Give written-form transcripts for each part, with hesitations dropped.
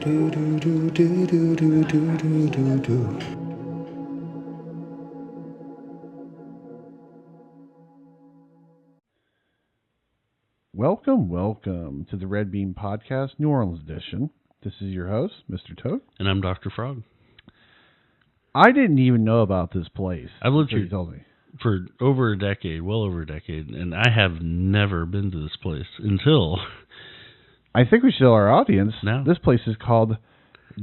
Do do do do do do do do do do. Welcome to the Red Bean Podcast, New Orleans edition. This is your host, Mr. Toad. And I'm Dr. Frog. I didn't even know about this place. I've lived here you told me. for over a decade, well over a decade, and I have never been to this place until... I think we should tell our audience, No. This place is called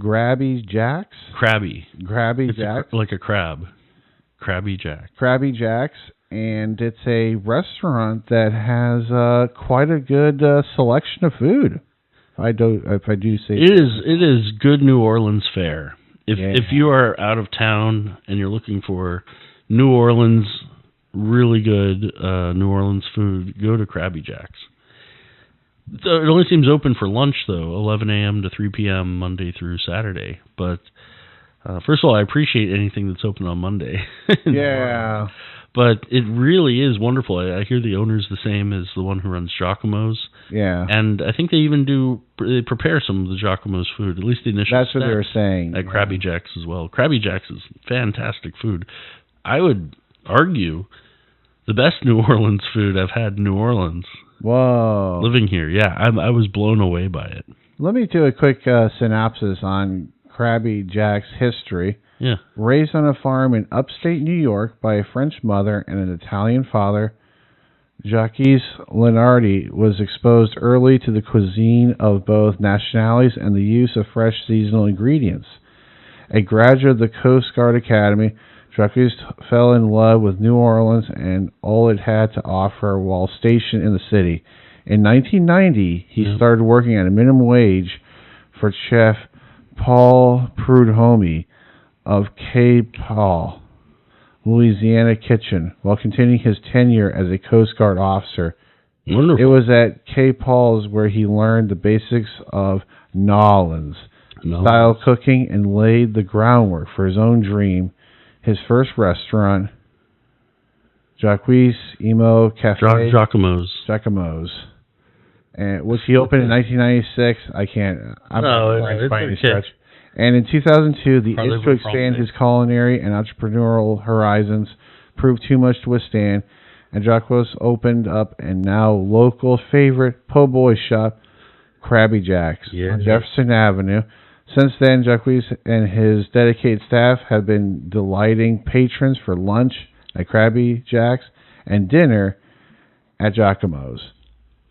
Crabby Jack's. Crabby Jack. Like a crab. Crabby Jack. Crabby Jack's. And it's a restaurant that has quite a good selection of food. If I do say It is good New Orleans fare. If you are out of town and you're looking for New Orleans, really good New Orleans food, go to Crabby Jack's. It only seems open for lunch, though, 11 a.m. to 3 p.m. Monday through Saturday. But first of all, I appreciate anything that's open on Monday. Yeah. But it really is wonderful. I hear the owner's the same as the one who runs Jacques-Imo's. Yeah. And I think they prepare some of the Jacques-Imo's food, at least the initial That's what they were saying. At Crabby Jack's as well. Crabby Jack's is fantastic food. I would argue the best New Orleans food I've had in New Orleans. Whoa. Living here, yeah. I was blown away by it. Let me do a quick synopsis on Crabby Jack's history. Yeah. Raised on a farm in upstate New York by a French mother and an Italian father, Jacques-Imo was exposed early to the cuisine of both nationalities and the use of fresh seasonal ingredients. A graduate of the Coast Guard Academy, Jacques fell in love with New Orleans and all it had to offer while stationed in the city. In 1990, he started working at a minimum wage for Chef Paul Prudhomme of Cape Paul, Louisiana kitchen, while continuing his tenure as a Coast Guard officer. Wonderful. It was at Cape Paul's where he learned the basics of Nawlins style cooking and laid the groundwork for his own dream. His first restaurant, Jacques-Imo Cafe. Jacques-Imo's. And which he opened in 1996. I'm it's by any okay. stretch. And in 2002, the itch to expand probably. his culinary and entrepreneurial horizons proved too much to withstand, and Jacques opened up a now local favorite po' boy shop, Crabby Jack's, on Jefferson Avenue. Since then, Jacques and his dedicated staff have been delighting patrons for lunch at Crabby Jack's and dinner at Jacques-Imo's.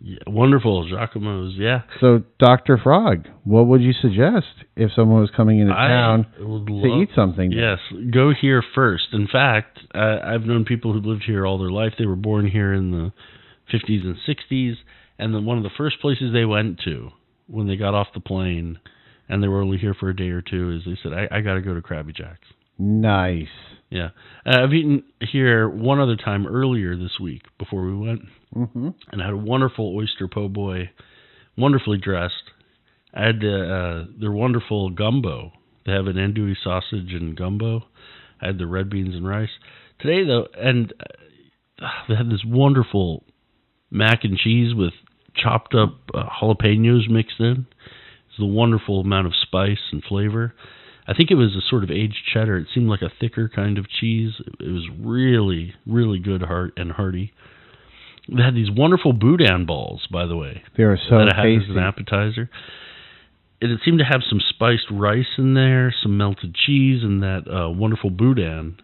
Yeah, wonderful, Jacques-Imo's, yeah. So, Dr. Frog, what would you suggest if someone was coming into town to eat something? Yes, go here first. In fact, I've known people who've lived here all their life. They were born here in the 50s and 60s, and then one of the first places they went to when they got off the plane, and they were only here for a day or two, is they said, I got to go to Crabby Jack's. Nice. Yeah. I've eaten here one other time earlier this week before we went, and I had a wonderful oyster po' boy, wonderfully dressed. I had their wonderful gumbo. They have an andouille sausage and gumbo. I had the red beans and rice. Today, though, and they had this wonderful mac and cheese with chopped up jalapenos mixed in. It's a wonderful amount of spice and flavor. I think it was a sort of aged cheddar. It seemed like a thicker kind of cheese. It was really, really good and hearty. They had these wonderful boudin balls, by the way. They were so that I had tasty. as an appetizer. It seemed to have some spiced rice in there, some melted cheese, and that wonderful boudin.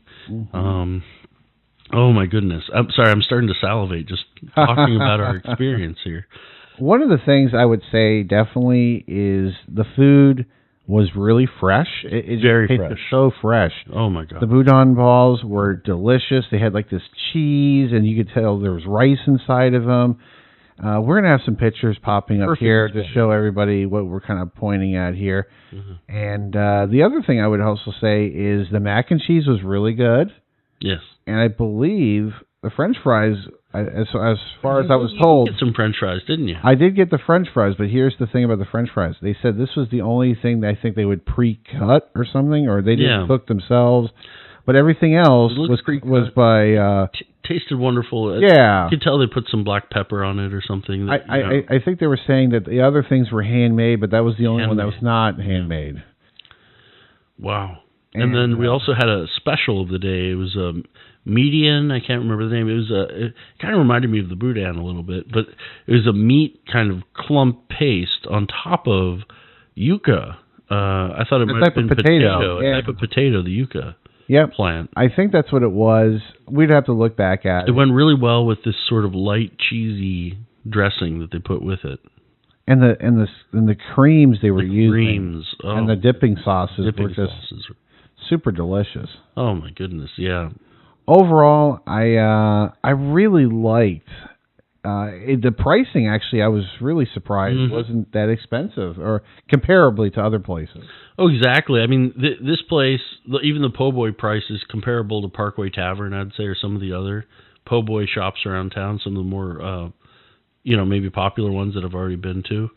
Oh, my goodness. I'm sorry, I'm starting to salivate just talking about our experience here. One of the things I would say definitely is the food was really fresh. It Very tasted fresh. so fresh. Oh, my God. The boudin balls were delicious. They had like this cheese, and you could tell there was rice inside of them. We're going to have some pictures popping up here to show everybody what we're kind of pointing at here. And the other thing I would also say is the mac and cheese was really good. Yes. And I believe the French fries, as far as I was told... You did get some French fries, didn't you? I did get the French fries, but here's the thing about the French fries. They said this was the only thing that I think they would pre-cut or something, or they didn't cook themselves. but everything else was by. Tasted wonderful. Yeah, you could tell they put some black pepper on it or something. That, I think they were saying that the other things were handmade, but that was the only one that was not handmade. Wow. And then we also had a special of the day. It was a median. I can't remember the name. It kind of reminded me of the boudin a little bit, but it was a meat kind of clump paste on top of yucca. I thought it might have been potato. Yeah. A type of potato, the yucca plant. I think that's what it was. We'd have to look back at it. It went really well with this sort of light, cheesy dressing that they put with it. And the creams they were using. And the dipping sauces were just super delicious. Oh my goodness, yeah. Overall, I really liked the pricing. Actually, I was really surprised it wasn't that expensive, or comparably to other places. Oh, exactly. I mean, this place, even the po' boy price is comparable to Parkway Tavern, I'd say, or some of the other po' boy shops around town. Some of the more, maybe popular ones that I've already been to.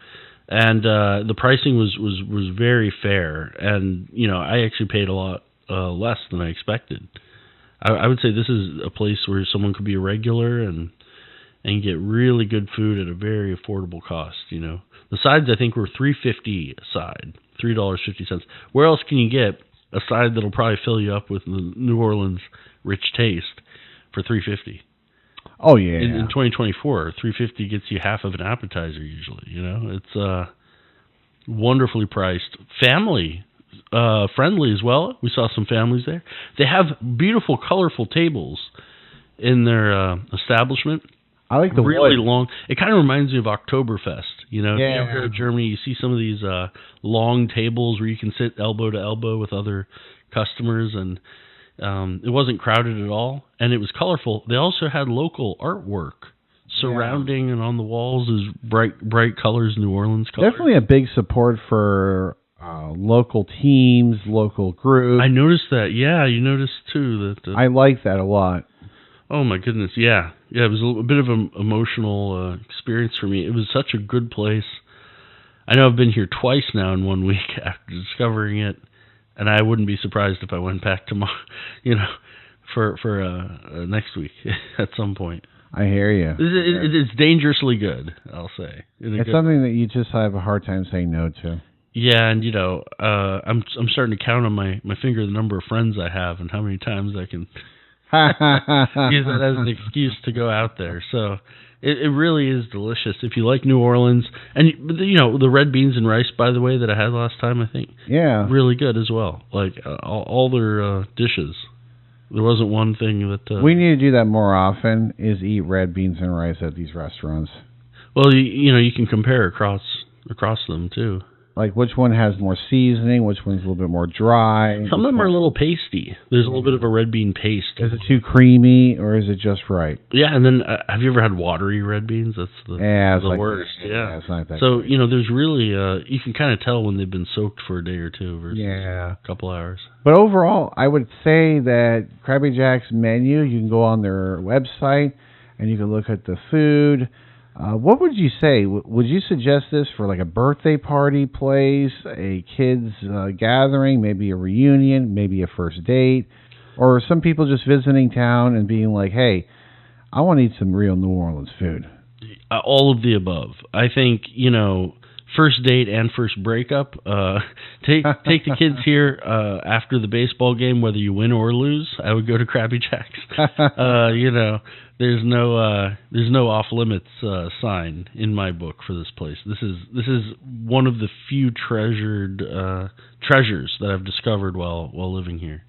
And the pricing was very fair, and I actually paid a lot less than I expected. I would say this is a place where someone could be a regular and get really good food at a very affordable cost. The sides I think were $3.50 a side, $3.50. Where else can you get a side that'll probably fill you up with the New Orleans rich taste for $3.50? Oh yeah. In 2024, $3.50 gets you half of an appetizer usually. It's wonderfully priced, family friendly as well. We saw some families there. They have beautiful, colorful tables in their establishment. I like the really wood. Long. It kind of reminds me of Oktoberfest. You ever go to Germany, you see some of these long tables where you can sit elbow to elbow with other customers, and it wasn't crowded at all, and it was colorful. They also had local artwork surrounding and on the walls is bright colors, New Orleans colors. Definitely a big support for local teams, local groups. I noticed that. Yeah, you noticed too that. I like that a lot. Oh my goodness, yeah. It was a bit of an emotional experience for me. It was such a good place. I know I've been here twice now in 1 week after discovering it, and I wouldn't be surprised if I went back tomorrow, for next week at some point. I hear you. It's dangerously good, I'll say. It's something that you just have a hard time saying no to. Yeah, and I'm starting to count on my finger the number of friends I have and how many times I can use that as an excuse to go out there. So it really is delicious if you like New Orleans. And the red beans and rice, by the way, that I had last time, I think, really good as well. Like all their dishes. There wasn't one thing that we need to do that more often. Is eat red beans and rice at these restaurants. Well, you can compare across them too. Like which one has more seasoning, which one's a little bit more dry. Some of them are a little pasty. There's a little bit of a red bean paste. Is it too creamy or is it just right? Yeah, and then have you ever had watery red beans? That's the worst. Yeah, it's not that so great. There's really you can kind of tell when they've been soaked for a day or two versus a couple hours. But overall, I would say that Crabby Jack's menu, you can go on their website and you can look at the food. What would you say? Would you suggest this for like a birthday party place, a kids gathering, maybe a reunion, maybe a first date, or some people just visiting town and being like, hey, I want to eat some real New Orleans food? All of the above. I think, first date and first breakup. Take the kids here after the baseball game, whether you win or lose. I would go to Crabby Jack's. There's no off limits sign in my book for this place. This is one of the few treasures that I've discovered while living here.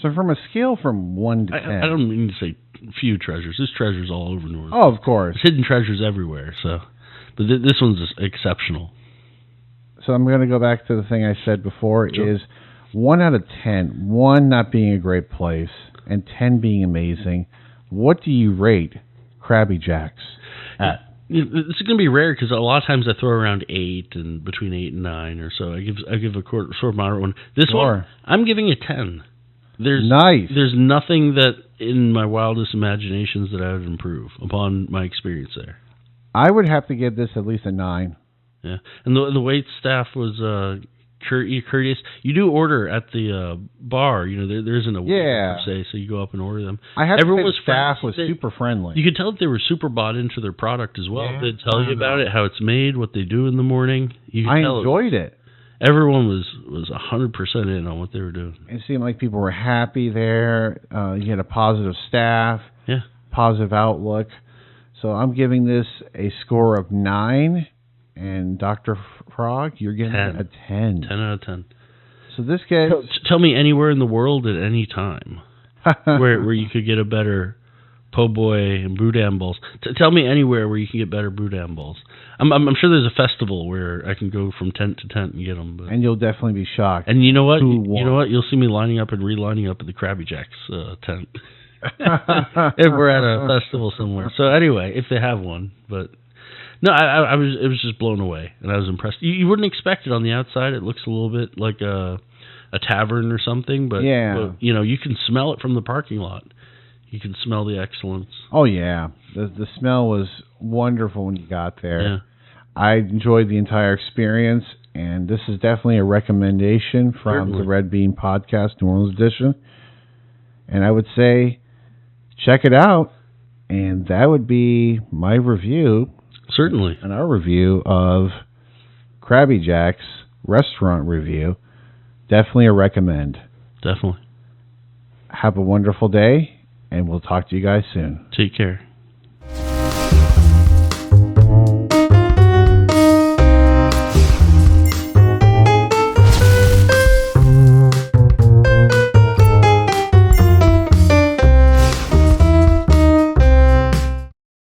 So from a scale from 1 to 10, I don't mean to say few treasures. There's treasures all over New Orleans. Oh, of course. There's hidden treasures everywhere. So. But this one's exceptional. So I'm going to go back to the thing I said before, Sure. is 1 out of 10, 1 not being a great place, and 10 being amazing. What do you rate Crabby Jack's at? This is going to be rare because a lot of times I throw around 8 and between 8 and 9 or so. I give a sort of moderate one. This one, I'm giving a 10. Nice. There's nothing that in my wildest imaginations that I would improve upon my experience there. I would have to give this at least a 9. Yeah, and the wait staff was courteous. You do order at the bar. You know, there isn't a waiter per se, so you go up and order them. I have Everyone to was say the staff was friendly. super friendly. You could tell that they were super bought into their product as well. Yeah, They'd tell you about it, how it's made, what they do in the morning. I enjoyed it. Everyone was 100% in on what they were doing. It seemed like people were happy there. You had a positive staff, positive outlook. So I'm giving this a score of 9. And Dr. Frog, you're giving it a 10. 10 out of 10. So this gets... Tell me anywhere in the world at any time where you could get a better po' boy and boudin balls. Tell me anywhere where you can get better boudin balls. I'm sure there's a festival where I can go from tent to tent and get them. But. And you'll definitely be shocked. And you know what? You know what? You'll see me lining up and relining up at the Crabby Jack's tent if we're at a festival somewhere. So anyway, if they have one, but no, it was just blown away, and I was impressed. You wouldn't expect it on the outside. It looks a little bit like a tavern or something, but you know, you can smell it from the parking lot. You can smell the excellence. Oh yeah, the smell was wonderful when you got there. Yeah. I enjoyed the entire experience, and this is definitely a recommendation from the Red Bean Podcast, New Orleans edition. And I would say, check it out, and that would be my review. Certainly. And our review of Crabby Jack's restaurant review. Definitely a recommend. Definitely. Have a wonderful day, and we'll talk to you guys soon. Take care.